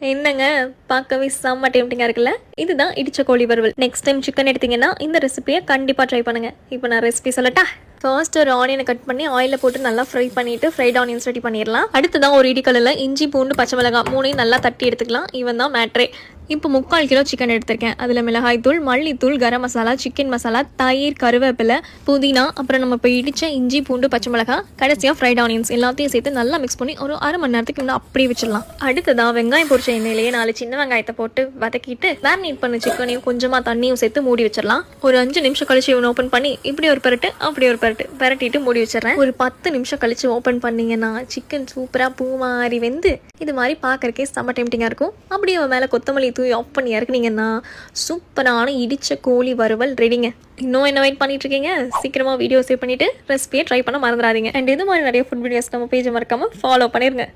என்னங்க பார்க்கவே செம்ம டெம்டிங்காக இருக்குல்ல. இதுதான் இடிச்ச கோழி வறுவல். நெக்ஸ்ட் டைம் சிக்கன் எடுத்தீங்கன்னா இந்த ரெசிபியை கண்டிப்பாக ட்ரை பண்ணுங்க. இப்போ நான் ரெசிபி சொல்லட்டா? ஃபர்ஸ்ட் ஒரு ஆனியனை கட் பண்ணி ஆயிலில் போட்டு நல்லா ஃப்ரை பண்ணிட்டு ஃப்ரைட் ஆனியன்ஸ் ரெடி பண்ணிடலாம். அடுத்ததான் ஒரு இடிக்கல்லில் இஞ்சி பூண்டு பச்சை மிளகாய் மூணையும் நல்லா தட்டி எடுத்துக்கலாம். இவன் தான் மேட்ரே. இப்போ 3/4 கிலோ சிக்கன் எடுத்திருக்கேன். அதில் மிளகாய் தூள், மல்லித்தூள், கரம் மசாலா, சிக்கன் மசாலா, தயிர், கருவேப்பிலை, புதினா, அப்புறம் நம்ம இப்போ இடித்த இஞ்சி பூண்டு பச்சை மிளகாய், கடைசியாக ஃப்ரைட் ஆனியன்ஸ் எல்லாத்தையும் சேர்த்து நல்லா மிக்ஸ் பண்ணி ஒரு 1/2 மணி நேரத்துக்கு இன்னும் அப்படியே வச்சிடலாம். அடுத்ததான் வெங்காயம் பொரிச்ச எண்ணெயிலேயே 4 சின்ன வெங்காயத்தை போட்டு வதக்கிட்டு மேரினேட் பண்ண சிக்கனையும் கொஞ்சமாக தண்ணியும் சேர்த்து மூடி வச்சிடலாம். ஒரு 5 நிமிஷம் கழிச்சு இவனை ஓப்பன் பண்ணி இப்படி ஒரு பரட்டு அப்படி ஒரு பரட்டு பரட்டிட்டு மூடி வச்சிடறேன். ஒரு 10 நிமிஷம் கழிச்சு ஓப்பன் பண்ணிங்கன்னா சிக்கன் சூப்பராக பூ மாதிரி வெந்து இது மாதிரி பார்க்கறக்கே செம்ம டெம்டிங்காக இருக்கும். அப்படியே அவன் மேலே கொத்தமல்லி தூவி ஆஃப் பண்ணி இறக்குனீங்கன்னா சூப்பரான இடிச்ச கோழி வறுவல் ரெடிங்க. இன்னும் என்ன வெயிட் பண்ணிட்டு இருக்கீங்க? சீக்கிரமாக வீடியோ சேவ் பண்ணிட்டு ரெசிபியை ட்ரை பண்ண மறந்துடாதீங்க. அண்ட் இது மாதிரி நிறைய ஃபுட் வீடியோஸ் நம்ம பேஜை மறக்காம ஃபாலோ பண்ணிருங்க.